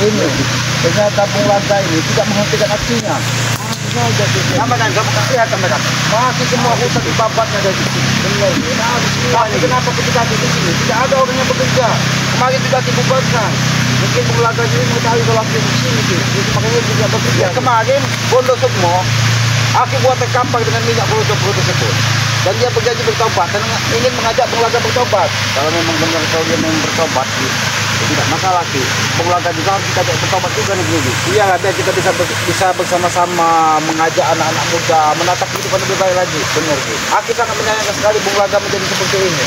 ini ternyata Bung Laga ini tidak menghentikan aksinya. Ramadan, kamu lihat Ramadan. Masih semua hutan dibabatnya dari sini. Benar. Tapi kenapa ketika di sini tidak ada orang yang bekerja? Kemarin sudah dibubarkan. Mungkin Bung Laga ini mengetahui kalau aku di sini, jadi makanya tidak bekerja. Kemarin Bondo Sukmo, aku buat kapal dengan minyak produk tersebut. Dan dia berjanji bertobat dan ingin mengajak Bung Laga bertobat. Kalau memang benar kalau dia memang bertobat, tidak masalah sih. Bung Laga juga harus kita ajak bertobat juga nih Gigi. Iya, biar kita bisa bersama-sama mengajak anak-anak muda menatap kehidupan lebih baik lagi. Benar sih. Aku sangat menyayangkan sekali Bung Laga menjadi seperti ini.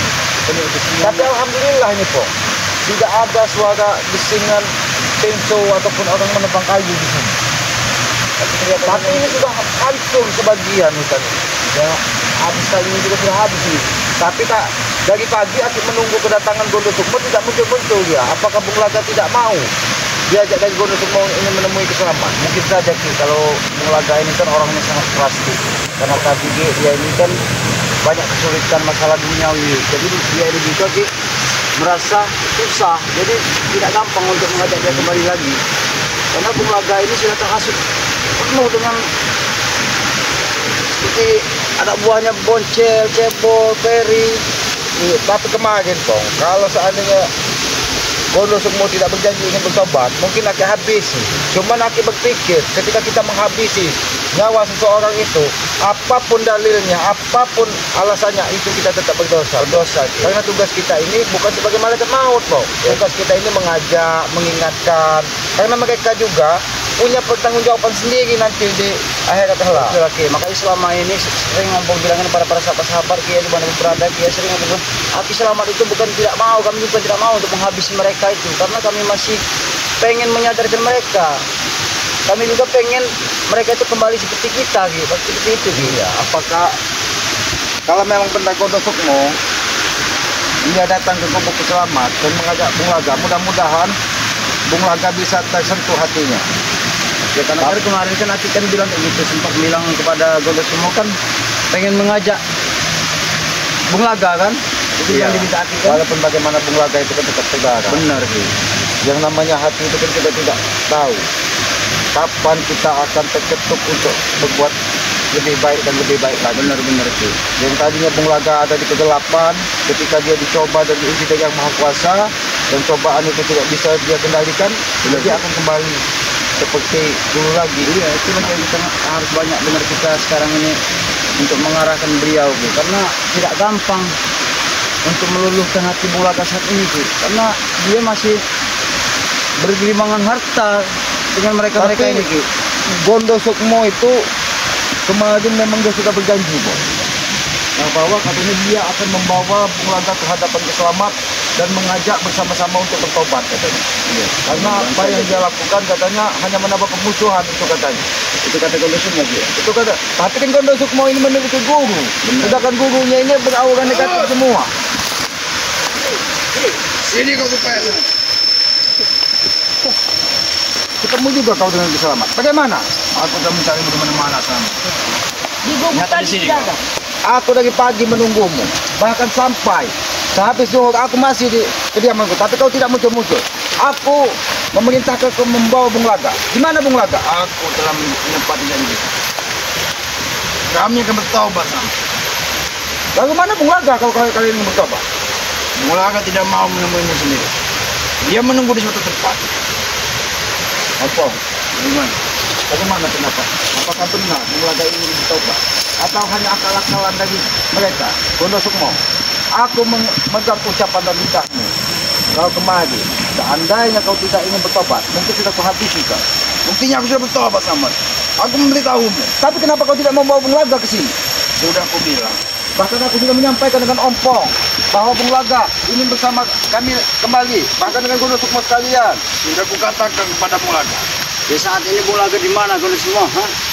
Benar. Tapi alhamdulillah ini Pong, tidak ada suara desingan pintu ataupun orang menebang kayu di sini. Tapi ini sudah hancur sebagian hutan ini. Ya, habis kali ini juga sudah habis ini. Tapi tak dari pagi aku menunggu kedatangan Gondo Sukmo tidak muncul-muncul dia. Apakah Bung Laga tidak mau diajak dari Gondo Sukmo ingin menemui keselamatan? Mungkin saja Ki, kalau Bung Laga ini kan orangnya sangat plastik. Karena tadi dia ini kan banyak kesulitan masalah duniawi. Jadi dia ini juga Ki merasa susah. Jadi tidak gampang untuk mengajak dia kembali lagi. Karena Bung Laga ini sudah terhasut penuh dengan seperti anak buahnya Boncel, Cebol, Peri. Tapi kemarin Pong, kalau seandainya Gondo Sukmo tidak berjanji ingin bertobat, mungkin Aki habis. Cuman Aki berpikir ketika kita menghabisi nyawa seseorang itu, apapun dalilnya, apapun alasannya, itu kita tetap berdosa. Karena tugas kita ini bukan sebagai malaikat maut, Pong. Tugas kita ini mengajak, mengingatkan. Karena mereka juga punya pertanggungjawaban sendiri nanti di akhirat kelak. Makanya selama ini sering ngomong bilangin para sahabat Kia di mana berada, Kia sering ngomong, Aki selamat itu bukan tidak mau, kami juga tidak mau untuk menghabisi mereka itu, karena kami masih pengen menyadarkan mereka. Kami juga pengen mereka itu kembali seperti kita, gitu, seperti itu. Iya. Apakah kalau memang benar Gondo Sukmo dia datang ke Gubuk Selamat dan mengajak Bung Laga, mudah-mudahan Bung Laga bisa tersentuh hatinya. Ya karena kemarin kan Aki kan bilang kayak gitu, sempat bilang kepada Gondo Sukmo kan pengen mengajak Bung Laga kan, itu yang diminta Aki kan. Walaupun bagaimana Bung Laga itu kan tetap saudara. Benar sih. Yang namanya hati itu kan kita tidak tahu kapan kita akan terketuk untuk berbuat lebih baik dan lebih baik lagi. Benar sih. Yang tadinya Bung Laga ada di kegelapan, ketika dia dicoba dan diuji dari Yang Maha Kuasa, dan cobaan itu tidak bisa dia kendalikan, dia akan kembali seperti dulu lagi. Iya, itu yang kita harus banyak benar kita sekarang ini untuk mengarahkan beliau, gitu. Karena tidak gampang untuk meluluhkan hati Bung Laga saat ini, gitu. Karena dia masih bergelimangan harta dengan mereka ini, gitu. Gondo Sukmo itu kemarin memang dia sudah berjanji, Bos. Nah, bahwa katanya dia akan membawa Bung Laga ke hadapan Selamat dan mengajak bersama-sama untuk bertobat, katanya. Iya. Karena apa yang dia lakukan katanya hanya menambah pemusuhan, itu katanya. Itu kata Gondo Sukmo dia. Itu kata. Tapi kan Gondo Sukmo ini memiliki guru. Sedangkan gurunya ini beraura negatif semua. Sini kau supaya. Ketemu juga kau dengan Selamat. Bagaimana? Aku sudah mencari di mana-mana sama. Di gubuk tadi jaga. Aku dari pagi menunggumu, bahkan sampai sehabis zuhur aku masih di kediamanku, tapi kau tidak muncul-muncul. Aku memerintahkan kau membawa Bung Laga. Di mana Bung Laga? Aku telah menepati janji. Kami akan bertobat sama. Lalu mana Bung Laga kalau kalian ingin bertobat? Bung Laga tidak mau menemuimu sendiri. Dia menunggu di suatu tempat. Apa? Bagaimana? Bagaimana pendapat? Apakah benar Bung Laga ingin bertobat? Atau hanya akal-akalan dari mereka? Gondo Sukmo, aku memegang ucapan dan lidahmu. Kau kemari, seandainya kau tidak ingin bertobat, mungkin sudah kuhabisi kau. Buktinya aku sudah bertobat sama. Aku memberitahumu. Tapi kenapa kau tidak membawa Bung Laga ke sini? Sudah aku bilang. Bahkan aku sudah menyampaikan dengan Ompong bahwa Bung Laga ingin bersama kami kembali, bahkan dengan Gondo Sukmo sekalian. Sudah kukatakan kepada Bung Laga. Di saat ini Bung Laga di mana Gondo Sukmo?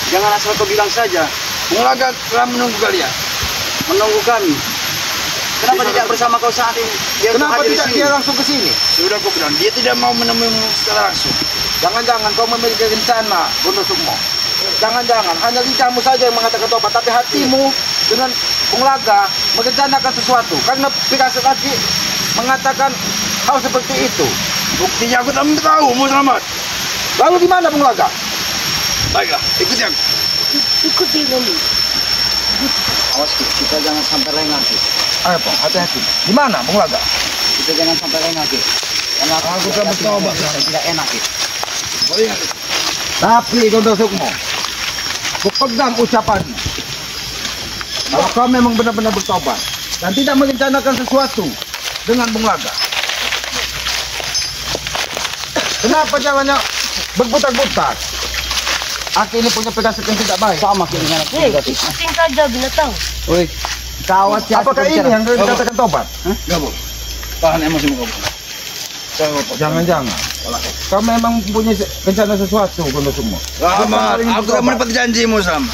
Jangan asal kau bilang saja. Bung Laga telah menunggu kalian, menunggu kami. Kenapa tidak bersama kau saat ini? Kenapa tidak dia langsung ke sini? Sudah aku bilang, dia tidak mau menemuimu secara langsung. Jangan-jangan kau memiliki rencana, Gondo Sukmo. Jangan-jangan hanya lidahmu saja yang mengatakan tobat, tapi hatimu dengan Bung Laga merencanakan sesuatu. Karena firasat hati mengatakan hal seperti itu. Buktinya aku tak tahu mau selamat. Lalu di mana Bung Laga? Baiklah, ikuti aku. Ikuti kami. Awas Ki, kita jangan sampai lengah Ki. Ayo Bung, hati-hati. Di mana Bung Laga? Kita jangan sampai lengah Ki. Karena Aku sudah bertobat. tidak enak Ki. Boleh nggak? Tapi Gondo Sukmo, ku pegang ucapanmu. Kalau kau memang benar-benar bertobat dan tidak merencanakan sesuatu dengan Bung Laga, kenapa jalannya berputar-putar? Aki ini punya firasat yang tidak baik. Sama Ki dengan aku Hei, juga Ki. ikutin saja binatang. Woi, kau hati-hati Apakah ini berbicara. yang dikatakan tobat? Enggak, Bu. Tahan emosimu kamu. Jangan-jangan kau memang punya rencana sesuatu, Gondo Sukmo. Selamat, aku tak mendapat janjimu Selamat.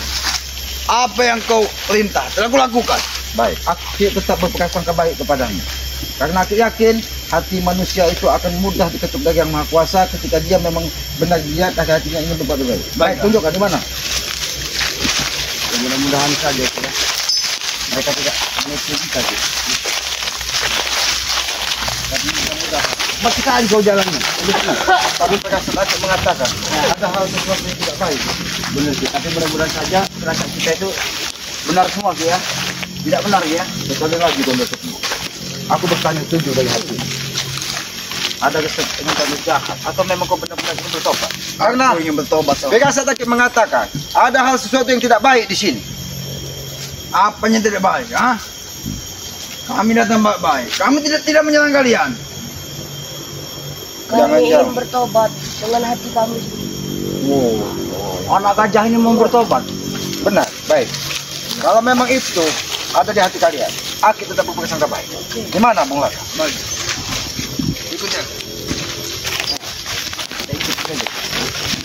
Apa yang kau perintah telah aku lakukan. Baik, aku tetap berprasangka baik kepadamu. Karena aku yakin hati manusia itu akan mudah diketuk dari Yang Maha Kuasa ketika dia memang benar dia hatinya ingin berbuat baik. Baik, tunjukkan di mana. Mudah-mudahan saja Ki ya. Mereka tidak menipu kita Ki. Tapi mudah-mudahan. Masih kali kau jalannya. Tapi perasaan aku mengatakan ada hal sesuatu yang tidak baik. Benar Ki, tapi mudah-mudahan saja perasaan kita itu benar semua Ki ya. Tidak benar Ki ya. Sekali lagi Gondo Sukmo, aku bertanya tujuh dari hati. Ada kesenangan jahat atau memang kau benar-benar ingin bertobat? Karena Aku ingin bertobat Selamat. Perasaan aku mengatakan ada hal sesuatu yang tidak baik di sini. Apanya tidak baik, ha? Kami datang baik-baik. Kami tidak menyerang kalian. Kami Jangan-jangan. ingin bertobat dengan hati kami sendiri. Anak gajah ini mau bertobat. Benar, baik. Kalau memang itu ada di hati kalian, aku tetap berprasangka baik. Di mana Bung Laga? Baik. Ikuti aku. Kita ikut saja.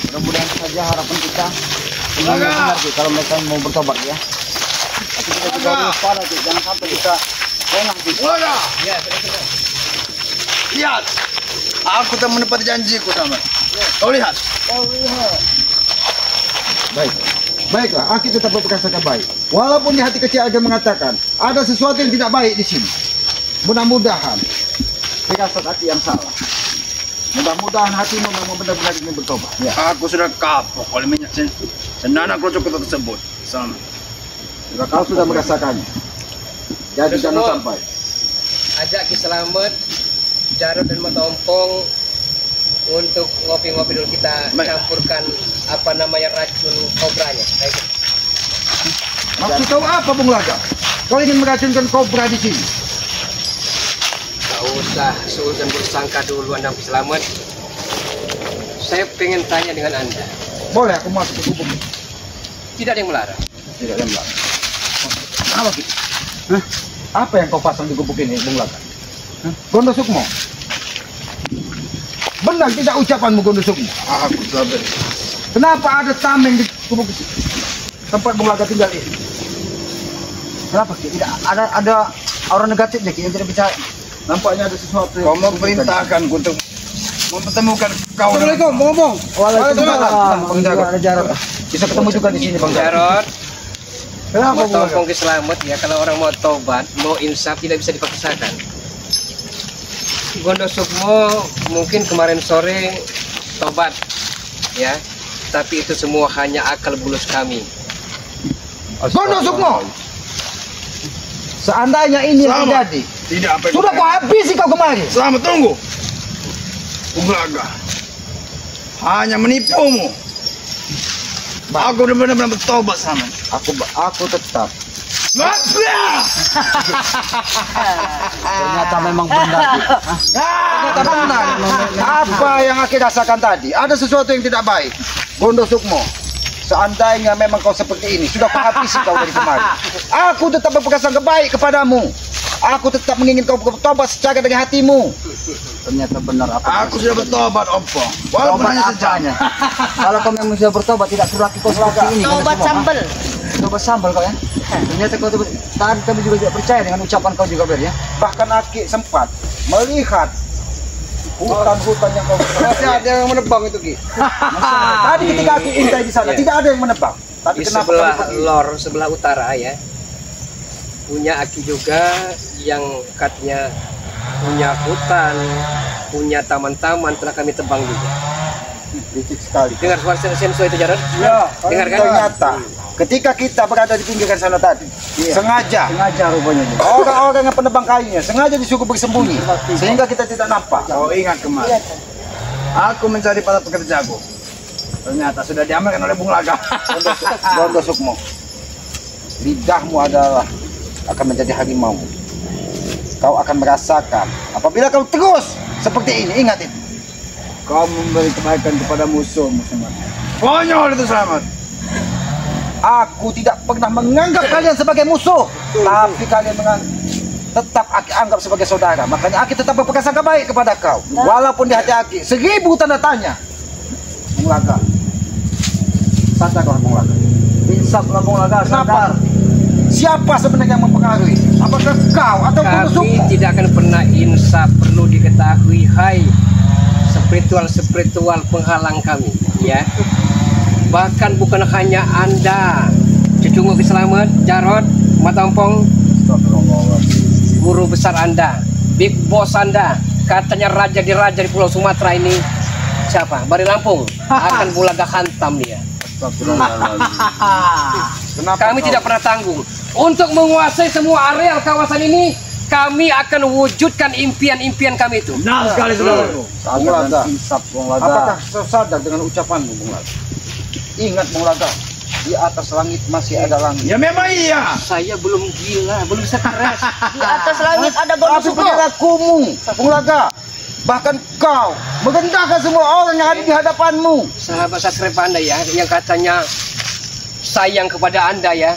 Mudah-mudahan saja harapan kita Laga. benar Ki, kalau mereka mau bertobat ya. Tapi kita juga Laga. harus waspada Ki, jangan sampai kita lengah Ki. Mulai. Lihat. Aku tak menepati janjiku Selamat. Kau lihat. Kau lihat. Baik. Baiklah, aku tetap berprasangka baik. Walaupun di hati kecil akan mengatakan ada sesuatu yang tidak baik di sini. Mudah-mudahan firasat hati yang salah. Mudah-mudahan hatimu memang benar-benar ingin bertobat. Ya. Aku sudah kapok oleh minyak senana kerocok kota tersebut. Selamat. Jika kau sudah merasakannya, jadi jangan sampai. Ajak Ki Selamat, Jarod dan Matompong untuk ngopi-ngopi dulu, kita Baik. campurkan apa namanya racun kobranya. Baik. Maksud kau apa Bung Laga? Kau ingin meracunkan kobra di sini? Tak usah suudon bersangka dulu Anda Ki Selamat. Saya pengen tanya dengan Anda. Boleh aku masuk ke gubuk? Tidak ada yang melarang. Tidak ada yang melarang. Apa gitu? Hah? Apa yang kau pasang di gubuk ini, Bung Laga? Hah? Gondo Sukmo? Benar tidak ucapanmu, Gondo Sukmo? Aku sudah beri. Kenapa ada tameng di gubuk ini? Tempat Bung Laga tinggal ini? Kenapa Ki? Tidak ada aura negatif Ki yang tidak bisa. Nampaknya ada sesuatu yang... Kau memerintahkan untuk mempertemukan kau. Assalamualaikum, Bung Bung. Waalaikumsalam. Bang Jarod. Ada Jarod. Bisa ketemu juga di sini, Bang Jarod. Jarod, Kenapa, Bung Laga? Matompong Ki Selamat ya, kalau orang mau taubat, mau insaf tidak bisa dipaksakan. Gondo Sukmo mungkin kemarin sore tobat ya, tapi itu semua hanya akal bulus kami. Gondo Sukmo! Seandainya ini yang Selamat. terjadi, Tidak apa yang sudah kau habisi kau kemari. Selamat, tunggu. Ulaga. Hanya menipumu. Aku benar-benar bertobat sama. Aku tetap. Mafia! Ternyata memang benar Ki. Ternyata benar. Apa yang aku rasakan tadi? Ada sesuatu yang tidak baik. Gondo Sukmo, seandainya memang kau seperti ini, sudah kau habisi kau dari kemarin. Aku tetap berprasangka baik kepadamu. Aku tetap menginginkan kau bertobat secara dari hatimu. Ternyata benar apa. Aku sudah bertobat, Oppo. Walaupun Tobat hanya sejam. apanya? Kalau kau memang sudah bertobat, tidak perlu lagi kau seperti ini. Tobat sambal. Tobat sambal kau ya. Ternyata kau tadi kami juga tidak percaya dengan ucapan kau juga Ber ya. Bahkan Aki sempat melihat hutan-hutan yang kau Masih ada yang menebang itu, Ki. tadi ketika Aki intai di sana, Iya. tidak ada yang menebang. Tapi Di kenapa sebelah kau pergi? lor, sebelah utara ya, punya Aki juga yang katanya punya hutan, punya taman-taman telah kami tebang juga. Licik sekali. Dengar suara senso itu Jarod? Ya, Dengarkan. ternyata ketika kita berada di pinggiran sana tadi, sengaja rupanya. orang-orang yang penebang kayunya sengaja disuruh bersembunyi sehingga kita tidak nampak. Kau ingat kemarin? Aku mencari para pekerjaku. Ternyata sudah diamankan oleh Bung Laga. Bondo Sukmo, lidahmu adalah akan menjadi harimau. Kau akan merasakan apabila kau terus seperti ini. Ingat itu. Kau memberi kebaikan kepada musuhmu semua. Konyol itu Selamat. Aku tidak pernah menganggap kalian sebagai musuh, tapi kalian tetap Aki anggap sebagai saudara. Makanya Aki tetap berprasangka baik kepada kau, walaupun di hati Aki 1000 tanda tanya. Bung Laga, sadarlah Bung Laga. Insaflah Bung Laga, Kenapa? Siapa sebenarnya yang mempengaruhi? Apakah kau atau Bondo Kami Sukmo? tidak akan pernah insaf, perlu diketahui. Hai, spiritual penghalang kami, ya. Bahkan bukan hanya Anda, Cucungu Selamat, Jarod, Matampong, guru besar Anda, big boss Anda, katanya raja di Pulau Sumatera ini, siapa? Bari Lampung, akan Bulaga hantam dia. Kami tidak pernah tanggung. Untuk menguasai semua areal kawasan ini, kami akan wujudkan impian-impian kami itu. Benar sekali saudaraku. Bung Laga, Bung Laga. apakah kau sadar dengan ucapanmu, Bung Laga? Ingat Bung Laga, di atas langit masih ada langit. Ya memang iya. Saya belum gila, belum stres. Di atas langit ada Bondo Tapi Sukmo. perilakumu, Bung Laga, bahkan kau merendahkan semua orang yang ada di hadapanmu. Sahabat sasrep Anda ya, yang katanya sayang kepada Anda ya.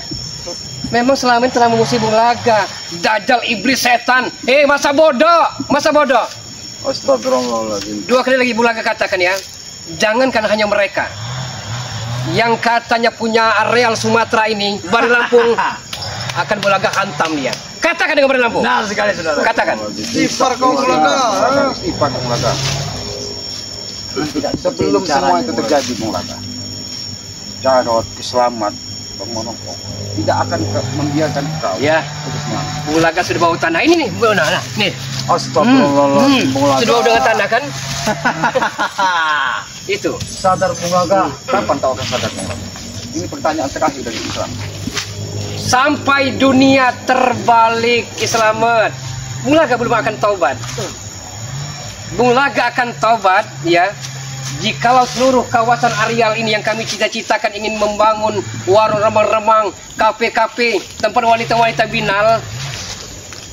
Memang selama ini telah memusuhi Bung Laga, dajjal, iblis, setan. Masa bodoh, masa bodoh. Astagfirullahaladzim. 2 kali lagi Bung Laga katakan ya, jangankan hanya mereka yang katanya punya areal Sumatera ini, Bari Lampung akan Bung Laga hantam dia. Katakan dengan Bari Lampung. Benar sekali saudara. Katakan. Istighfar kau Bung Laga. Istighfar Bung Laga. Sebelum semua itu terjadi Bung Laga, Jarod, Selamat, Bang Monopong tidak akan membiarkan kau. Ya, Terus semangat. Bung Laga sudah bawa tanah ini nih. Nah, nih. Astagfirullahaladzim, Bung Laga. Sudah bawa dengan tanah kan? Itu. Sadar Bung Laga. Kapan kau akan sadar, Bung Laga? Ini pertanyaan terakhir dari Islam. Sampai dunia terbalik Islamet, Bung Laga belum akan taubat. Bung Laga akan taubat ya jikalau seluruh kawasan areal ini yang kami cita-citakan ingin membangun warung remang-remang, kafe-kafe, tempat wanita-wanita binal,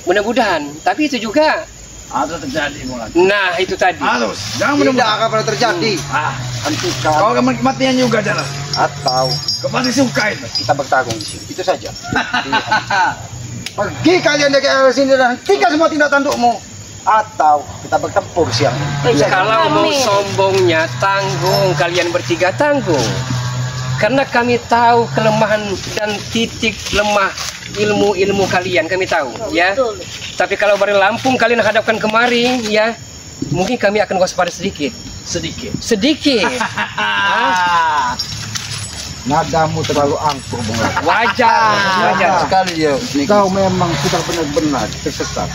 mudah-mudahan. Tapi itu juga Ada terjadi Bung Laga. nah itu tadi. Harus. Jangan Tidak mudah-mudahan. akan pernah terjadi. Kau Hentikan akan menikmatinya juga jalan. atau Kau pasti suka itu. kita bertarung di sini. Itu saja. Pergi kalian dari area sini dan hentikan semua tindak tandukmu, atau kita bertempur siang ini. Kalau mau Kami. sombongnya tanggung, kalian bertiga tanggung. Karena kami tahu kelemahan dan titik lemah ilmu-ilmu kalian, kami tahu ya. Betul. Tapi kalau Bari Lampung kalian hadapkan kemari ya, mungkin kami akan waspada sedikit. Sedikit. Nadamu terlalu angkuh, Bung Laga. Wajar. Sekali ya. Kau memang sudah benar-benar tersesat.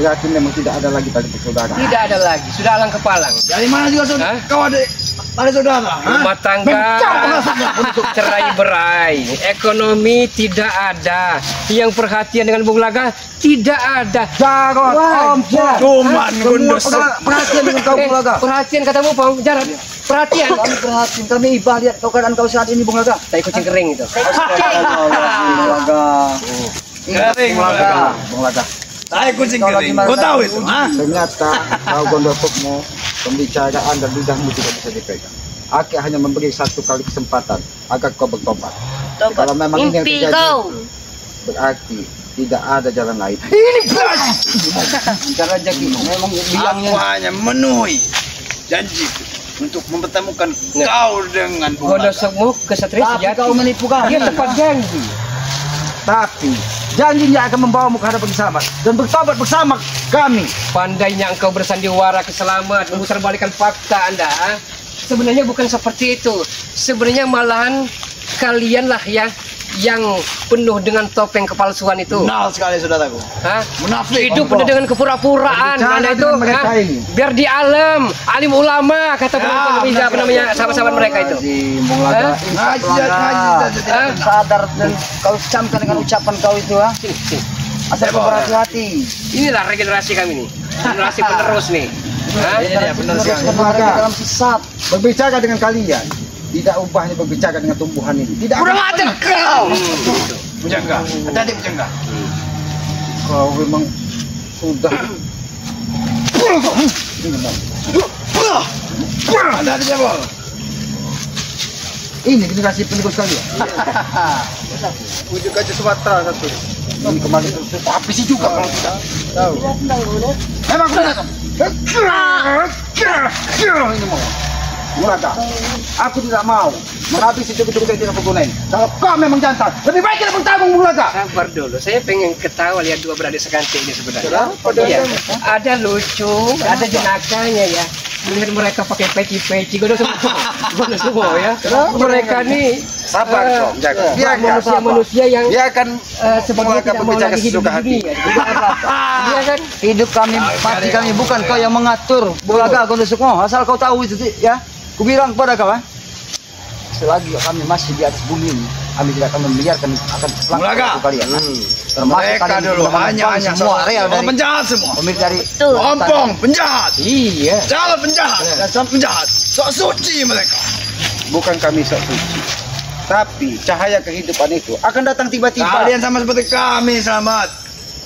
Berarti memang tidak ada lagi tali persaudaraan. Tidak ada lagi, sudah alang kepalang. Dari mana juga saudara? Hah? Kau ada saudara? Rumah tangga cerai berai, ekonomi tidak ada, yang perhatian dengan Bung Laga tidak ada. Jarod, Ompong. Cuman gundos. Perhatian dengan kau, Bung Laga. Perhatian katamu Pong, Jarod. Perhatian. Kami perhatian, kami iba lihat kau keadaan kau saat ini Bung Laga. Tai kucing kering itu. Bung Laga. Ingat, Kering, Bung Laga. Bung Laga. Tai kucing kering. Kau tahu itu? Ha? Ternyata kau gondokmu, pembicaraan dan lidahmu tidak bisa dipegang. Aki hanya memberi 1 kali kesempatan agar kau bertobat. Tobat. Kalau memang ini yang Mimpi terjadi, kau. berarti tidak ada jalan lain. Ini cara jadi memang Aku bilangnya. hanya memenuhi janji untuk mempertemukan kau dengan Bung Gono Laga. semuk kesatria Tapi sejati. kau menipu kami. Dia tepat janji. Tapi janjinya akan membawamu ke hadapan Selamat dan bertobat bersama kami. Pandainya engkau bersandiwara keselamat, memutarbalikkan fakta Anda. Sebenarnya bukan seperti itu. Sebenarnya malahan kalianlah ya yang penuh dengan topeng kepalsuan itu? Kenal sekali saudaraku. Hah? Munafik. Hidup penuh dengan kepura-puraan. Berbicara Anda itu dengan mereka hah? ini. Biar di alim ulama kata apa namanya sahabat-sahabat mereka itu. Bung Laga. Ngaji. Sadar dan kau camkan dengan ucapan kau itu, ha? Sini, sini. Asal kau berhati-hati. Inilah regenerasi kami nih. Generasi penerus nih. Hah? Ini dia benar sekali. Mereka dalam sesat. Berbicara dengan kalian, tidak ubahnya berbicara dengan tumbuhan ini. Tidak Kurang akan ajar kau. Gitu. Pujangga. Hati-hati Pujangga. kau memang sudah. Hati-hati Jabol. Ini generasi penerus kalian. Ujuk aja Sumatera satu. Ini kemarin itu habis juga kalau tidak tahu. Memang benar. Ini mau. Mulaga, aku tidak mau menghabisi cukup-cukup yang tidak berguna ini. Kalau kau memang jantan, lebih baik kita bertanggung, Mulaga. Sabar dulu, saya pengen ketawa lihat dua beradik sekantik ini sebenarnya. Kenapa? Iya. Ada lucu, ada jenakanya ya. Melihat mereka pakai peci-peci, gue semua ya. Mereka nih Sabar, kau, jaga. manusia-manusia yang Dia akan sebenarnya tidak mau lagi hidup di dunia. Iya kan? Hidup kami, mati kami, bukan kau yang mengatur. Bulaga kau semua, asal kau tahu itu, ya. Ku bilang kepada kau, selagi kami masih di atas bumi ini, kami tidak akan membiarkan akan Bulaga. kalian. Termasuk Mereka kalian dulu hanya semua area dari penjahat semua. pemilik dari Ompong penjahat. Iya. Calon penjahat. Dasar penjahat. Sok suci mereka. bukan kami sok suci. Tapi cahaya kehidupan itu akan datang tiba-tiba. Kalian sama seperti kami, Selamat.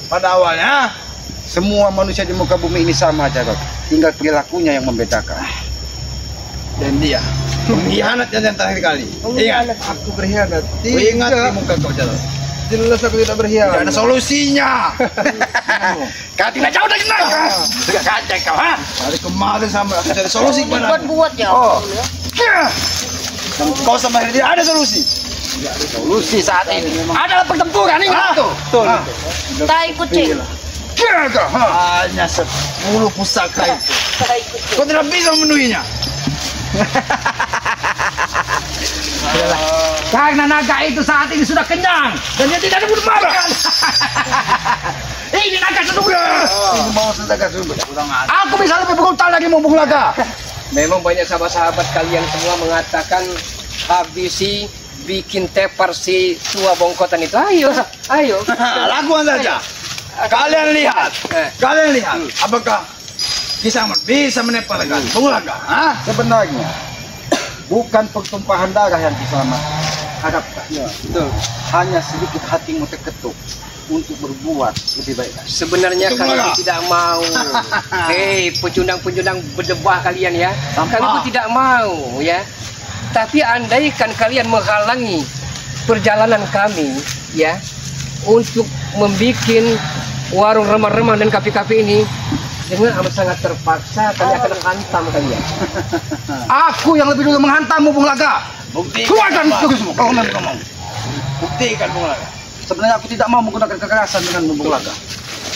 Pada awalnya. Semua manusia di muka bumi ini sama, Jarod. Tinggal perilakunya yang membedakan. Dan dia pengkhianat yang terakhir kali. Ingat. Aku berkhianat. Ingat di muka kau jalan. Jelas aku tidak berkhianat. Tidak ada solusinya. Kau tidak jauh dari mereka. Tidak kacau kau, ha? Dari kemarin sama aku cari solusi kepada. Buat ya. Oh. Kau sama dia tidak ada solusi. Solusi saat ini. Adalah pertempuran, ingat tuh. Betul. Tai kucing. Hanya 10 pusaka itu. Tai kucing. Kau tidak bisa memenuhinya. Karena naga itu saat ini sudah kenyang dan dia tidak ada marah. Ini naga sedulur. Ini mau sedekah dulu. Aku bisa lebih brutal lagi mau Bulaga. Memang banyak sahabat-sahabat kalian semua mengatakan habisi bikin tepar si tua bongkotan itu. Ayo. Lakukan saja. Kalian lihat. Kalian lihat. Apakah bisa menepalkan Bulaga? Hah? Sebenarnya bukan pertumpahan darah yang diselamat harapkan. Betul. Hanya sedikit hatimu terketuk untuk berbuat lebih baik. Sebenarnya Betul, kami Bulaga. itu tidak mau. Hei, pecundang-pecundang berdebah kalian ya. Sampah. Kami itu tidak mau ya. Tapi andaikan kalian menghalangi perjalanan kami ya untuk membuat warung remah-remah dan kafe-kafe ini, dengan amat sangat terpaksa kami akan hantam kalian. Aku yang lebih dulu menghantammu Bulaga. Keluarkan tugasmu kalau memang kau mau. Buktikan Bulaga. Sebenarnya aku tidak mau menggunakan kekerasan dengan Bung Laga.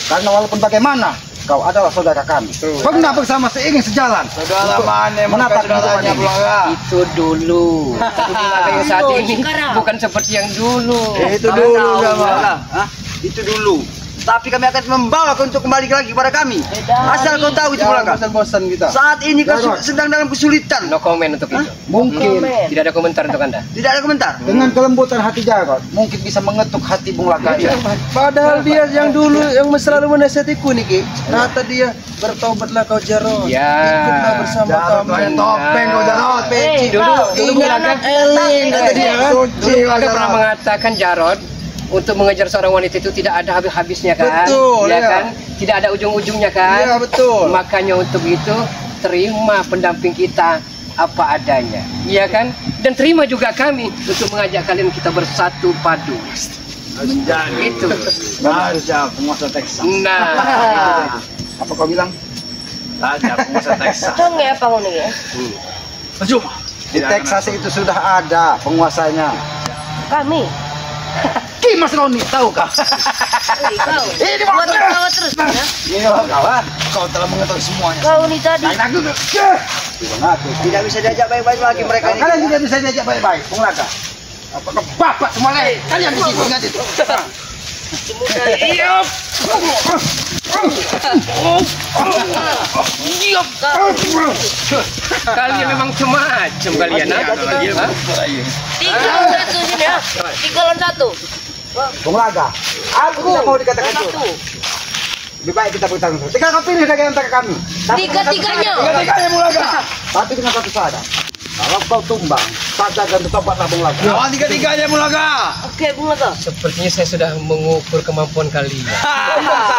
Karena walaupun bagaimana, kau adalah saudara kami. Pernah bersama seiring sejalan. Saudara mana yang menatap saudaranya kehidupan ini. Bulaga? Itu dulu. Tapi Bulaga yang saat ini sekarang. bukan seperti yang dulu. Itu dulu sama. Hah? Itu dulu. Tapi kami akan membawa kau untuk kembali lagi kepada kami. Asal kau tahu itu Bulaga. Bosan-bosan kita. Saat ini kau Jarod. sedang dalam kesulitan. No comment untuk itu. Mungkin Tidak ada komentar untuk Anda. Tidak ada komentar. dengan kelembutan hati Jarod, mungkin bisa mengetuk hati Bung Laga. Padahal dia yang dulu yang selalu menasihatiku nih Ki. Kata dia, bertobatlah kau Jarod. Ya. Ikutlah bersama Jarod kami. pakai topeng kau Jarod. Dulu Bulaga Eling kata dia. Suci kau Bulaga pernah Jarod. mengatakan Jarod, untuk mengejar seorang wanita itu tidak ada habis-habisnya kan? Betul, ya ya. kan? Tidak ada ujung-ujungnya kan? Iya, betul. Makanya untuk itu terima pendamping kita apa adanya, iya kan? Dan terima juga kami untuk mengajak kalian kita bersatu padu. Menjadi Itu. Raja penguasa Texas. Nah, Apa kau bilang? Raja penguasa Texas. Cong ya apa ngono ya? Percuma. Di Texas itu sudah ada penguasanya. Kami. Kimas Roni, tahukah? Wih, kau. Ini Buat waktu. ketawa terus ya. Ini kawan. Kau telah mengetahui semuanya. Kau nih tadi. Tidak bisa diajak baik-baik lagi mereka ini. Kalian tidak bisa diajak baik-baik, Bung Laga. Apakah bapak semua leh? Kalian di sini ingat itu. Iya. Kalian memang macam kalian, ha? Ha? 3 lawan 1 sini ya. 3 lawan 1. Bung Laga, aku tidak mau dikatakan curang. Lebih baik kita bertanggung jawab. Tinggal kau pilih dari antara kami. Tiga-tiganya. Tiga-tiganya Bung Laga. Tapi dengan satu syarat. Kalau kau tumbang, sadar dan tobatlah Bung Laga. Lawan tiga-tiganya Bung Laga. Oke, Bung Laga. Sepertinya saya sudah mengukur kemampuan kalian.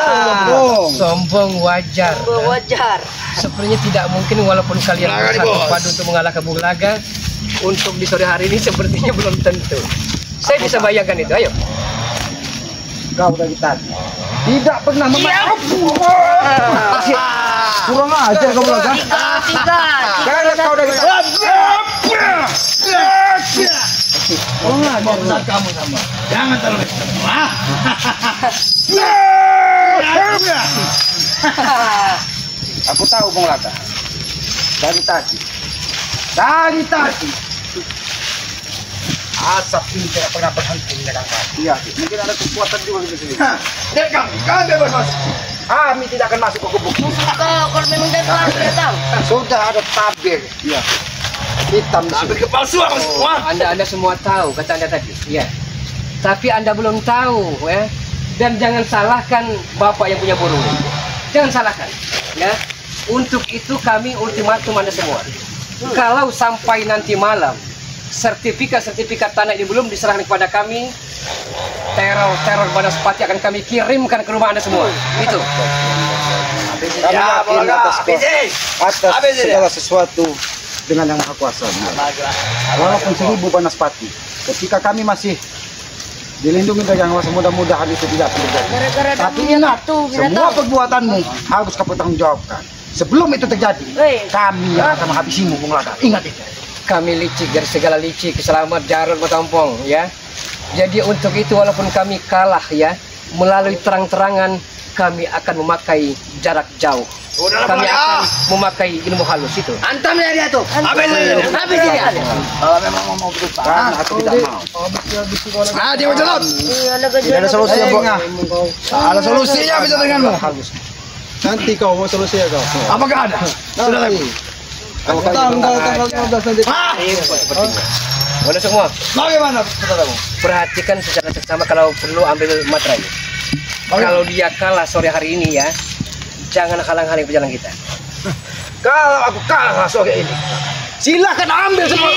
Sombong. Sombong wajar. Wajar. Sepertinya tidak mungkin walaupun kalian Bung Laga nih, bersatu Bos. padu untuk mengalahkan Bung Laga. Untuk di sore hari ini sepertinya belum tentu. Saya bisa bayangkan itu, ayo. Kau dari tadi tidak pernah memakai. Kurang ajar kau Bung Laga. Tiga. Karena kau dari tadi. Saat kamu sama. Jangan terlalu ekstrem. Aku tahu Bung Laga. Dari tadi. Asap ini tidak pernah berhenti menekan kami. Iya, mungkin ada kekuatan juga di sini. Dan kami bebas masuk. Kami tidak akan masuk ke gubuk. Kalau memang datang. Sudah ada tabir. Iya. Hitam di Ambil sini. kepalsuan semua. Anda semua tahu kata Anda tadi, ya. Tapi Anda belum tahu, ya. Dan jangan salahkan Bapak yang punya burung. Jangan salahkan, ya. Untuk itu kami ultimatum Anda semua. Kalau sampai nanti malam sertifikat tanah ini belum diserahkan kepada kami, teror Banaspati akan kami kirimkan ke rumah Anda semua. Itu. Kami yakin atas Habis ini. segala sesuatu dengan Yang Maha Kuasa. Walaupun 1000 Banaspati, ketika kami masih dilindungi dari Yang Maha Kuasa, mudah-mudahan itu tidak terjadi. Gara-gara Tapi damunya ingat, satu, semua binatang. perbuatanmu harus kau pertanggungjawabkan. Sebelum itu terjadi, Hei. kami yang akan menghabisimu, Bung Laga. Ingat itu. Kami licik dari segala licik, selamat Jarod Matampong, ya. Jadi untuk itu walaupun kami kalah, ya, melalui terang-terangan kami akan memakai jarak jauh. Kami akan memakai ilmu halus itu. Antam dia tuh. Habis ini. Habis dia. Kalau memang mau berubah. Karena aku tidak mau. Dia mau jalan. Ada solusi yang Ada solusinya bisa denganmu. halus. Nanti kau mau solusi ya kau. Apakah ada? Sudah lagi. Tanggal 15 nanti. Mana semua? Bagaimana saudaramu? Perhatikan secara seksama kalau perlu ambil materai. Kalau dia kalah sore hari ini, ya, jangan halang-halangi perjalanan kita. Kalau aku kalah sore ini, silakan ambil semua.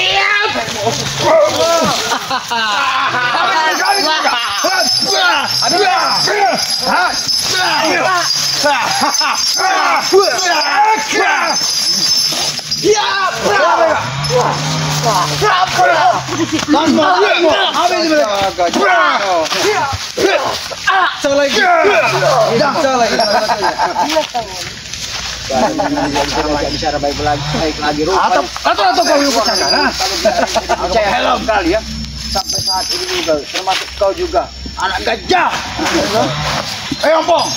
Salah lagi. Salah lagi. Bicara baik lagi Atau kau yang percaya? Percaya helm kali ya. Sampai saat ini juga, termasuk kau juga, anak gajah. Ayo Ompong.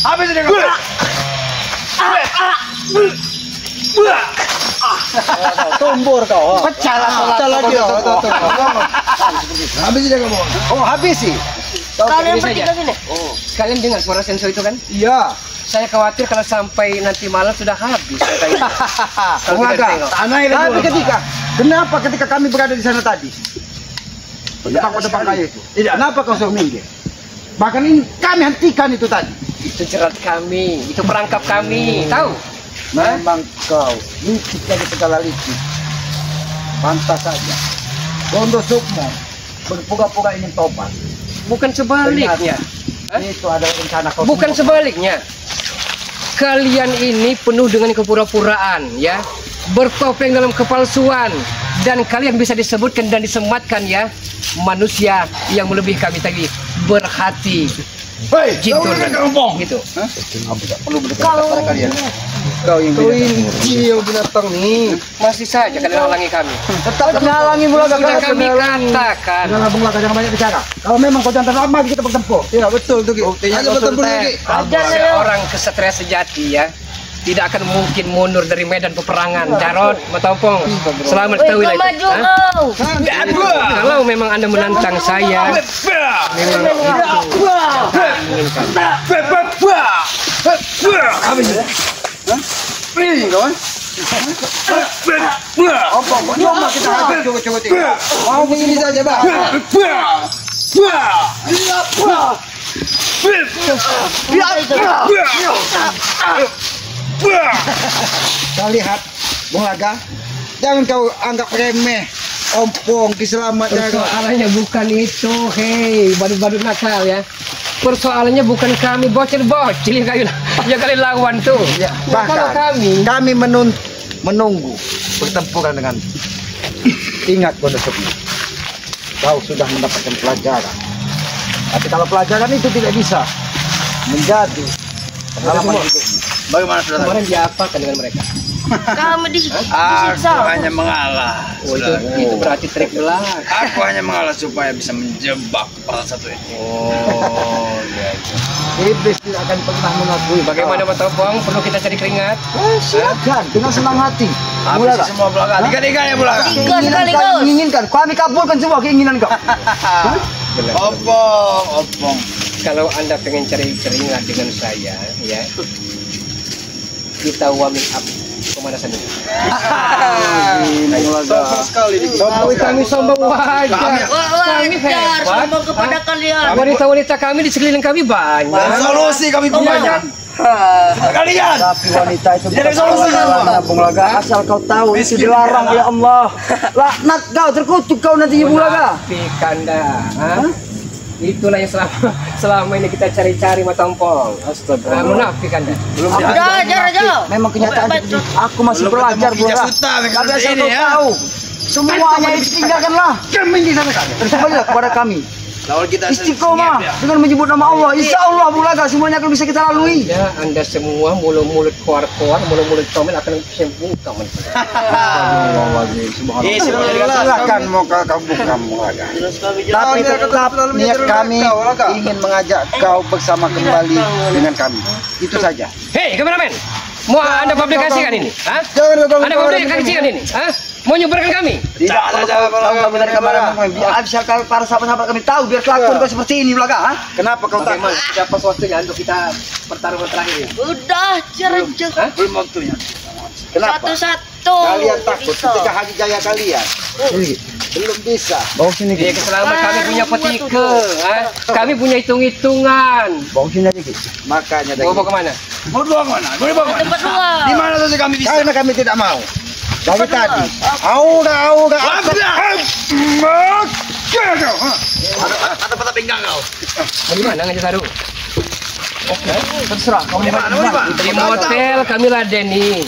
Habis ini kau. Tombor kau. Pecah lagi. Habis ini kau. Oh, habisi. Kalian Ini saja. bertiga sini. Kalian dengar suara sensor itu kan? Iya. Saya khawatir kalau sampai nanti malam sudah habis. Kalau Bung tidak Laga, ditengok. Tanah ini tapi dulu. kenapa ketika kami berada di sana tadi, depan kayu itu, kenapa kau suruh minggir? Bahkan ini kami hentikan itu tadi. Itu jerat kami, itu perangkap kami, tahu? Memang kau licik dari segala licik. Pantas saja. Gondo Sukmo berpura-pura ingin tobat. Bukan sebaliknya. Hah? Itu adalah rencana kau. Bukan semua. sebaliknya. Kalian ini penuh dengan kepura-puraan, ya. Bertopeng dalam kepalsuan, dan kalian bisa disebutkan dan disematkan, ya, manusia yang melebihi kami tadi berhati Hei, jin kau turun. ini kau Ompong. Gitu. Kau Kau yang Kau ini yang binatang nih. Masih saja kalian halangi kami. tetap menghalangi Bung Laga. Sudah kami katakan. Jangan Bung Laga, jangan banyak bicara. Kalau memang kau jangan terlalu, mari kita bertempur. Iya betul tuh. Buktinya Ayo kau bertempur sultan. lagi. Seorang kesatria sejati, ya, tidak akan mungkin mundur dari medan peperangan. Jarod, Mataupong, selamat Woi, tahu kau itu. maju Hah? kau. Kalau memang Anda menantang saya, memang Coba kita habis, coba tengok. Mau begini saja, Bang. Kau lihat, Bung Laga, jangan kau anggap remeh. Ompong, kiselamat jaga. persoalannya bukan itu, hei, badut-badut nakal ya. Persoalannya bukan kami bocil-bocil yang kalian lawan tuh. Ya, Kalau bahkan kami menunggu pertempuran dengan ingat Wonosobo. Kau sudah mendapatkan pelajaran. Tapi kalau pelajaran itu tidak bisa menjadi pengalaman hidup. Bagaimana saudara? Kemarin diapakan dengan mereka? Kami Aku disiksa. hanya mengalah. Oh, itu berarti trik belakang. Aku hanya mengalah supaya bisa menjebak kepala satu itu. Oh, ya. Iblis tidak akan pernah mengakui. Bagaimana Mataupong? Perlu kita cari keringat? Silakan dengan senang hati. Habis Mulalah. semua belakang. Tiga-tiga ya belakang. Tiga Keinginan sekaligus. kau menginginkan, kami kabulkan semua keinginan kau. Opong. Kalau Anda pengen cari keringat dengan saya, ya, kita warming up pemanasan dulu. Sombong sekali. Kami sombong wajah. Kami Wajar, hebat. sombong kepada Hah? kalian. Wanita-wanita kami di sekeliling kami banyak. Solusi kami punya. Kalian. Tapi wanita itu Jadi solusi kan? Bung Laga. Asal kau tahu itu dilarang ya Allah. Laknat kau, terkutuk kau nanti Bung Laga. Munafik Anda, hah? Itulah yang selama ini kita cari-cari Mataupong. Astaga. Munafik Anda. Udah, ajar aja. Memang kenyataan seperti itu. Aku masih belajar Bung Laga. Tapi asal kau tahu, semuanya ditinggalkanlah. Kami di sana. Bersembahlah kepada kami. Lawan kita Istiqomah dengan menyebut nama Allah. Insya Allah Bung Laga semuanya akan bisa kita lalui. Ya, Anda semua mulut-mulut koar-koar, mulut-mulut comel akan saya buka. Silakan mau kau buka Bung Laga. Tapi tetap niat kami ingin mengajak kau bersama kembali dengan kami. Itu saja. Hei, kameramen, mau Anda publikasikan ini? Hah? Jangan Anda publikasikan ini? Hah? Mau nyebarkan kami? Tidak, kalau kami dari kamera biar bisa para sahabat-sahabat kami tahu biar kelakuan kau seperti ini Belaga. Kenapa kau takut? Siapa waktunya untuk kita pertarungan terakhir ini? Udah, ajar aja. Hah? belum waktunya. Kenapa? Satu-satu. Kalian takut Bisa. ketika hari jaya kalian? Belum bisa. Bawa sini Ya, keselamat kami punya petike. Hah? Kami punya hitung-hitungan. Bawa sini aja Ki. Makanya Mau bawa kemana? Mau dibawa kemana? Mau dibawa kemana? Tempat dua. Di mana saja kami bisa? Karena kami tidak mau. Dari tadi. Auga. Ada patah pinggang kau. Mau di mana ngajak taruh? Terserah. Kau Di mana? Mau di mana? Di motel kami ladeni.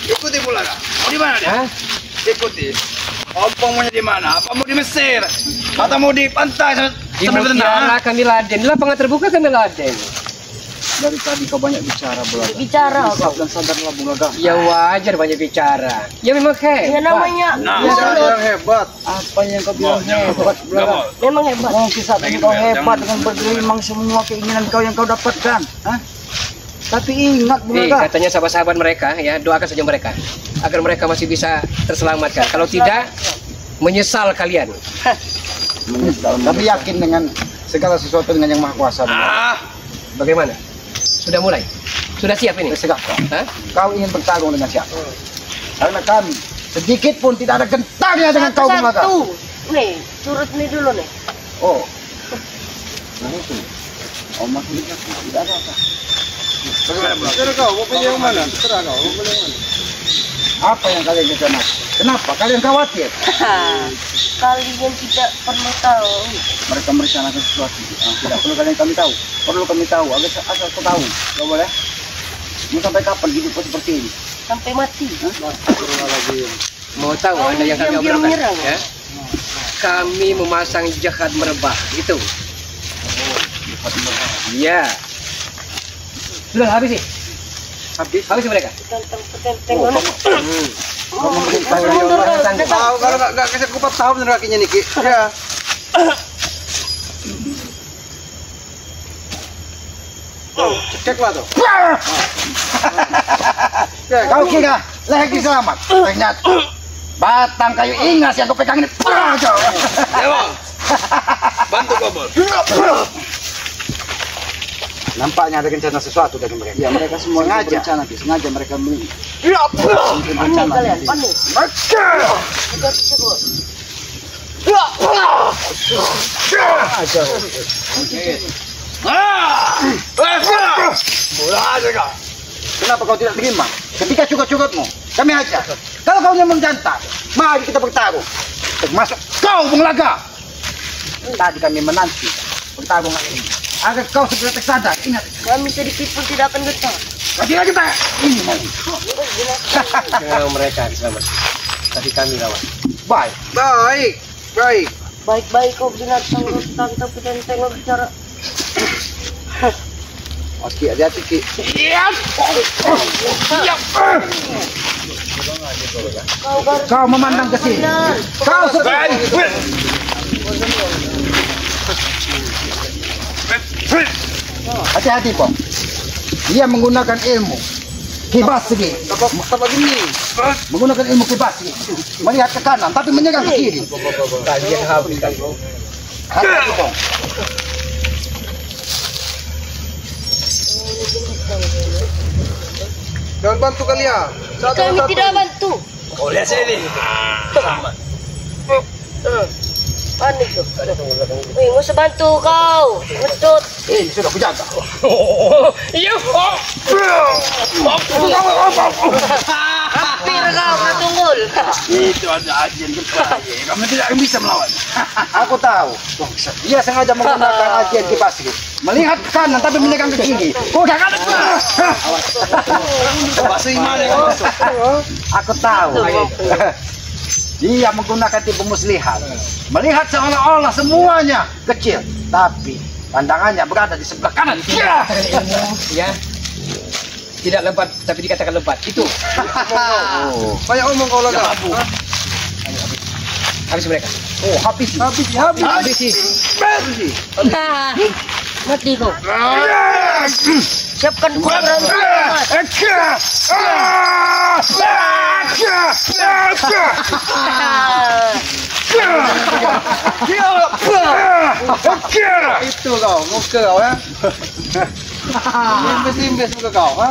Ikuti pula kak. Mau di mana dia? Hah? Ikuti. Opong maunya di mana? Apa mau di Mesir? Atau mau di pantai Di sambil berenang? Mutiara kami laden. Di lapangan terbuka kami laden. Dari tadi kau banyak bicara Belaga. Bicara kau. Dan sadarlah Belaga. Ya wajar banyak bicara. Ya memang Ya hebat. namanya. Nah, Yang hebat. Apa yang kau bilang hebat Belaga? Memang hebat. Mungkin saat ini kau hebat dengan bergelimang semua keinginan kau yang kau dapatkan. Hah? Tapi ingat Belaga. Katanya sahabat-sahabat mereka ya, doakan saja mereka agar mereka masih bisa terselamatkan. Kalau tidak, menyesal kalian. Menyesal. Tapi yakin dengan segala sesuatu dengan yang Maha Kuasa. Bagaimana? Sudah mulai? Sudah siap ini? Segak kau. Hah? Kau ingin bertarung dengan siapa? Karena kami sedikit pun tidak ada gentangnya dengan kau Belaga. Satu-satu. Nih, turut nih dulu nih. Oh. Nah itu. Oh maksudnya tidak ada apa. Bagaimana pula? Terserah kau, mau pilih yang mana? Terserah kau, mau pilih yang mana? Apa yang kalian rencanakan? Kenapa? Kalian khawatir? Kalian tidak perlu tahu. Mereka merencanakan sesuatu. Tidak perlu kami tahu. Perlu kami tahu. Asal kau tahu. Kau boleh? Mau sampai kapan hidup kau seperti ini? Sampai mati. Mau tahu Kau Anda yang kami diam-diam obrolkan? menyerang. Ya? Kami memasang jahat merebah. Itu. Iya. Sudah habis sih. Habis mereka. Tentang mana? Tahu kalau nggak kasih kupat tahu bener kakinya Niki. Ya. Ceklah tuh. Kau kira lagi selamat? Ternyata batang kayu ingas yang kau pegang ini. Dewa. Bantu kau, Bos. Nampaknya ada rencana sesuatu dari mereka. Ya, mereka semua sengaja mereka bikin rencana. Kenapa kau tidak terima? Ketika cukup-cukupmu, kami ajar. Kalau kau yang menjantar, mari kita bertarung. Termasuk kau, Bung Laga. Tadi kami menanti pertarungan ini. Agar kau segera tersadar. Ingat. Kami sedikit pun tidak akan getah. Tidak kita ini mau. Mereka selamat. Tapi kami lawan. Baik. Baik-baik kau binatang hutan tapi tengok bicara. Oke, hati-hati Ki. Kau memandang ke sini. Kau hati-hati, Pong. Dia menggunakan ilmu kibas segi. Apa gini? Menggunakan ilmu kibas segi. Melihat ke kanan tapi menyerang ke kiri. Hati-hati, Pong. Jangan bantu kalian. Kami tidak bantu. Kau lihat sini. Panik tuh. Wih, nggak usah bantu kau. Ngetut. Ini sudah kujaga. Iya. Hampir kau kena tunggul. Itu ada ajen berbahaya. Kamu tidak akan bisa melawan. Aku tahu. Dia sengaja menggunakan ajian kibas segi. Melihat ke kanan tapi menyerang ke kiri. Udah kan? Bahasa Imane kan masuk. Aku tahu. Dia menggunakan tipu muslihat. Melihat seolah-olah semuanya kecil, tapi pandangannya berada di sebelah kanan. Ya. Tidak lebat tapi dikatakan lebat. Itu. Banyak omong kau Laga. Habis mereka. Oh, habis. Nah, mati kau. Siapkan kuburan. Itu kau, muka kau ya. Imbes muka kau, ha?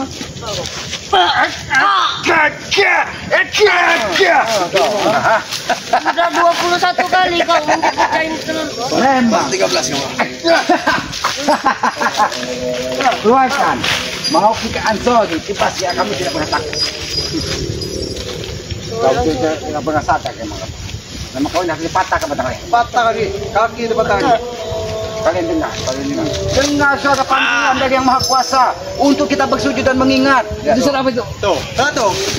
Sudah 21 kali kau mencain telur. Memang. 13 kamu. Keluarkan. Mau kita ansori, pasti kami tidak pernah takut. Kau tidak pernah sadar emang. Nama kau nak patah ke batang leher. Patah kaki itu patah. Kalian dengar. Dengar suara panggilan dari Yang Maha Kuasa untuk kita bersujud dan mengingat. Itu suara apa itu? Tuh,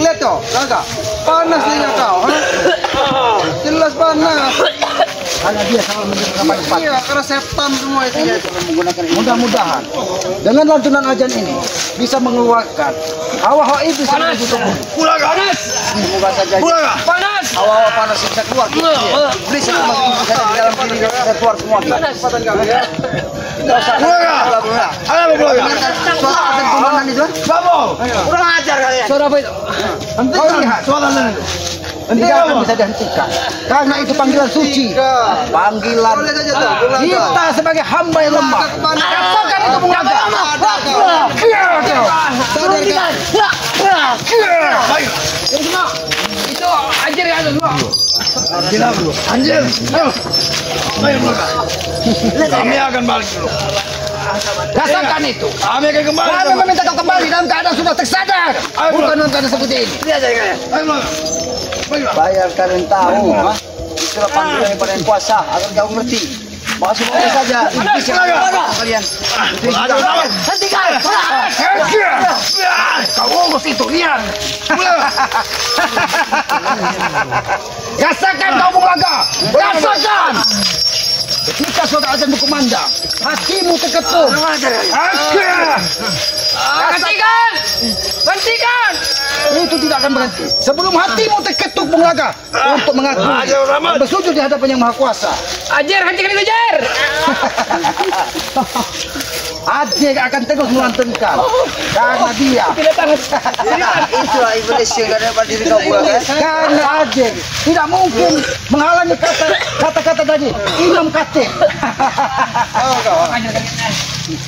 lihat tuh, Laga. Panas dia kau, ha? Jelas panas. Karena dia selalu menggunakan panas. Iya, karena setan semua isinya. Menggunakan mudah-mudahan dengan lantunan ajan ini bisa mengeluarkan hawa-hawa iblis yang ada di tubuh. Panas. Semoga saja Panas. hawa-hawa panas bisa keluar. Iblis yang masuk di dalam diri bisa keluar semua. Kesempatan kami ya. Tidak usah. Ayo, Bulaga. Suara azan komandan itu. Kamu. Kurang ajar kalian. Suara apa itu? Kau lihat Suara itu. hentikan bisa dihentikan. Karena itu panggilan suci. Panggilan Boleh saja tuh, Bulaga. kita sebagai hamba yang lemah. Katakan itu mengaga. Itu anjir yang ada semua. Anjir. Ayo. Ayo, Bulaga. Kami akan balik dulu. Rasakan itu. Kami akan kembali. Kami meminta kau kembali dalam keadaan sudah tersadar. Bukan dalam keadaan seperti ini. Ayo, Bulaga. Bayar kalian tahu. Itulah panggilan daripada Yang Kuasa agar kau mengerti. Masuk saja. Iblis yang ada kalian. Hentikan. Kau urus itu, lihat. Rasakan kau Bung Laga. Rasakan. Ketika suara azan berkumandang, hatimu terketuk. Hentikan! Hentikan! Itu tidak akan berhenti. Sebelum hatimu terketuk Bung Laga untuk mengakui bersujud di hadapan Yang Maha Kuasa. Ajar, hentikan itu Ajar. Ajeng akan terus melantunkan karena dia. Itulah iblis yang ada pada diri kau Bung Laga. Karena Ajeng tidak mungkin menghalangi kata-kata tadi. Imam Khatib.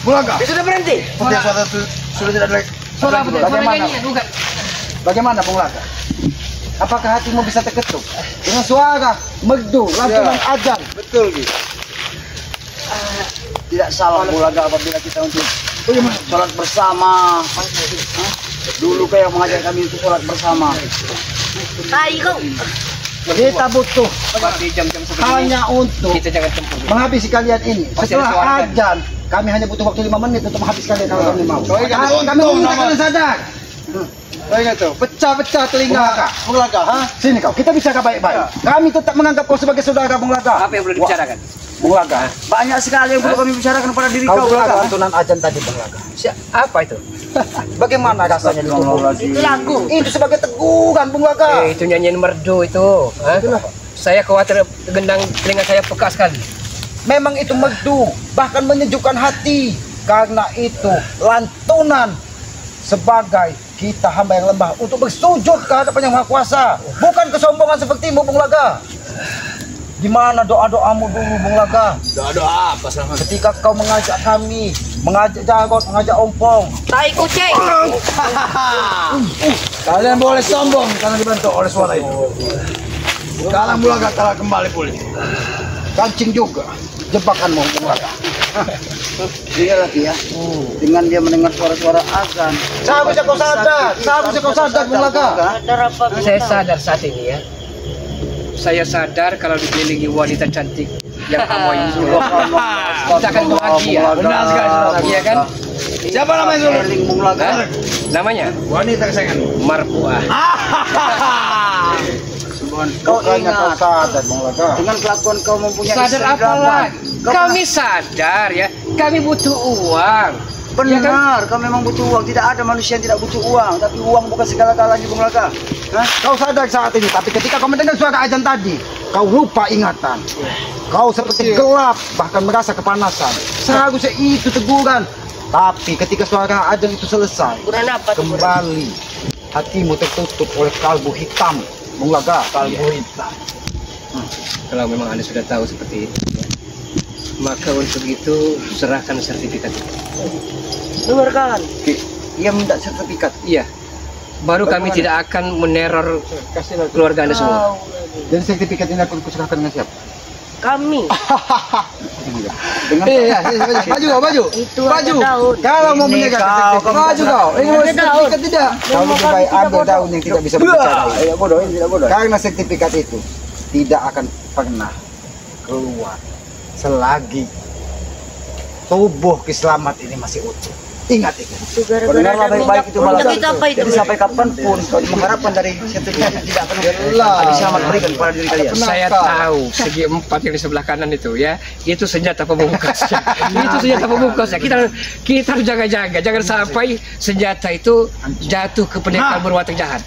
Bung Laga. Sudah berhenti. Sudah tidak ada. Suara apa? Bagaimana? Bukan. Bagaimana Bung Laga? Apakah hatimu bisa terketuk dengan suara merdu lantunan azan? Betul gitu. Tidak salah Bung Laga apabila kita untuk sholat bersama. Dulu kayak mengajak kami untuk sholat bersama. Tai kau. Kita butuh Seperti jam-jam seperti ini. hanya untuk Kita jangan tempur. menghabisi kalian ini. Pasti ada Setelah suara, kan? azan, kami hanya butuh waktu 5 menit untuk menghabiskan kalian kalau kami mau. ingat Kami untung meminta nama. kalian sadar. Kau ingat tuh. Pecah-pecah telinga. Bung Laga, ha? Sini kau, kita bicara baik-baik. Kami tetap menganggap kau sebagai saudara Bung Laga. Apa yang perlu dibicarakan? Bung Laga. Banyak sekali yang perlu kami bicarakan pada diri Kau kau Bung dengar Laga. lantunan azan tadi Bung Laga. Apa itu? Bagaimana rasanya di tubuh? Itu lagu. Itu sebagai teguran Bung Laga. Itu nyanyian merdu itu. Hah? Saya khawatir gendang telinga saya peka sekali. Memang itu merdu, bahkan menyejukkan hati. Karena itu lantunan sebagai kita hamba yang lemah untuk bersujud ke hadapan Yang Maha Kuasa. Bukan kesombongan sepertimu Bung Laga. Di mana doa-doamu dulu Bung Laga? Doa apa selama? Ketika kau mengajak kami, mengajak Jarot, mengajak Ompong. Tai kucing. Kalian boleh sombong karena dibantu oleh suara itu. Sekarang Bung Laga telah kembali pulih. Kancing juga jebakanmu Bung Laga. Dia lagi ya. Dengan dia mendengar suara-suara azan. Seharusnya kau sadar, seharusnya kau sadar Bung Laga. Sadar apa? Saya sadar saat ini ya. Saya sadar kalau dikelilingi wanita cantik yang kamu itu, kita akan bahagia. Benar sekali, saudara. Iya kan? Siapa namanya dulu? Eling Bung Laga. Hah? Namanya Wanita kesayanganmu. Marpuah. Kau Bukannya kau ingat sadar Bung Laga. dengan kelakuan kau mempunyai Sadar istri apa delapan. lagi? Kau Kami sadar ya. Kami butuh uang. benar, kau memang butuh uang. Tidak ada manusia yang tidak butuh uang. Tapi uang bukan segala-galanya Bung Laga. Hah? Kau sadar saat ini, tapi ketika kau mendengar suara azan tadi, kau lupa ingatan. Kau seperti gelap, bahkan merasa kepanasan. Seharusnya itu teguran. Tapi ketika suara azan itu selesai, Kurang apa tuh? kembali hatimu tertutup oleh kalbu hitam, Bung Laga. Kalbu hitam. Kalau memang Anda sudah tahu seperti itu, ya, maka untuk itu serahkan sertifikat itu. Dengarkan. Dia minta sertifikat. Iya. Baru kami tidak akan meneror keluarga Anda semua. Dan sertifikat ini akan kuserahkan dengan siapa? Kami. Dengan baju kau, baju. Itu Baju. ada daun. Kalau mau menyegak sertifikat, baju kau. Ini mau Ada daun. sertifikat tidak? Kau lebih baik ambil daun yang tidak bisa berbicara. Tidak bodoh, ini tidak bodoh. Karena sertifikat itu tidak akan pernah keluar selagi tubuh Kislamat ini masih utuh. Ingat itu. Itu gara-gara Dengarlah ada baik-baik minyak itu Bung Laga. Tapi apa itu? Jadi sampai kapanpun kau mengharapkan dari sertifikat itu tidak akan Jelas. bisa berikan kepada diri kalian. Saya tahu segi empat yang di sebelah kanan itu ya, itu senjata pemungkasnya. Itu senjata pemungkasnya. Kita harus jaga-jaga, jangan sampai senjata itu jatuh ke pendekar berwatak jahat.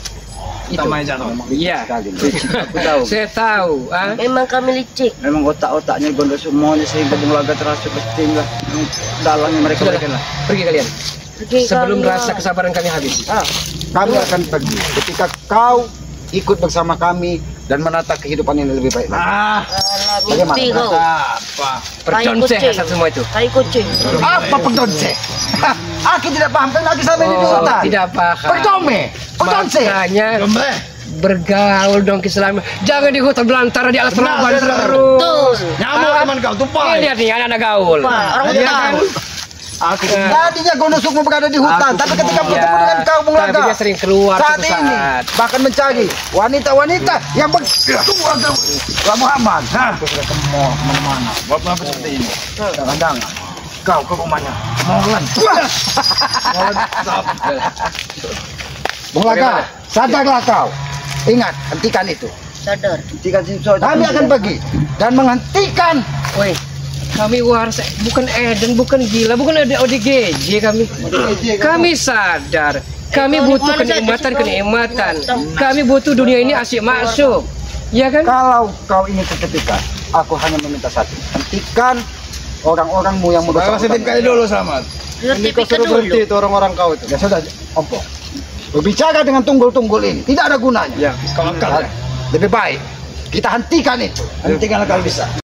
Itu. Namanya jatuh. Iya. Aku tahu. Saya tahu. Ah. Memang kami licik. Memang otak-otaknya gondol semuanya sehingga Bung Laga terasa ketinggalan dalangnya mereka Sudah, berikan lah. pergi kalian. Pergi Sebelum kalian. rasa kesabaran kami habis. Kami akan pergi ketika kau ikut bersama kami dan menata kehidupan yang lebih baik lagi. Ah, Alah, Bagaimana? mimpi kau. apa? Perconceh kucing. asal semua itu. Tai kucing. Apa perdonse? Aki tidak paham kan aki sampai di hutan. Tidak paham. Perdome, perdonse. Makanya Gombe. bergaul dong Islam. Jangan di hutan belantara di alas Benar, roban benar. terus. Betul. Nyamuk teman kau, Ini tupai. lihat nih anak-anak gaul. Orang Iya hutan. kan? Aku Tadinya Gondosukmu berada di hutan, tapi ketika Iya. bertemu dengan kau Bung Tapi Laga, dia sering keluar saat suatu ini saat. bahkan mencari wanita-wanita yang berkeluarga Muhammad. Aku sudah kemana mana. buat apa seperti ini? Jangan-jangan kau ke rumahnya Molan. Bung Laga, sadarlah kau. Ingat, hentikan itu. Sadar. Jika sesuatu Kami akan pergi dan menghentikan. Woi, kami waras, bukan Eden, bukan gila, bukan ada ODGJ kami. Kami sadar Kami butuh kenikmatan. Kami butuh dunia ini asik masuk. Ya kan? Kalau kau ingin sertifikat, aku hanya meminta satu. Hentikan orang-orangmu yang merusak. Sertifikat dulu, Selamat. Ini kau suruh berhenti itu orang-orang kau itu. Ya sudah, ompong. Berbicara dengan tunggul-tunggul ini tidak ada gunanya. Ya, kau angkat ya. Lebih baik kita hentikan itu. Hentikan kalau bisa.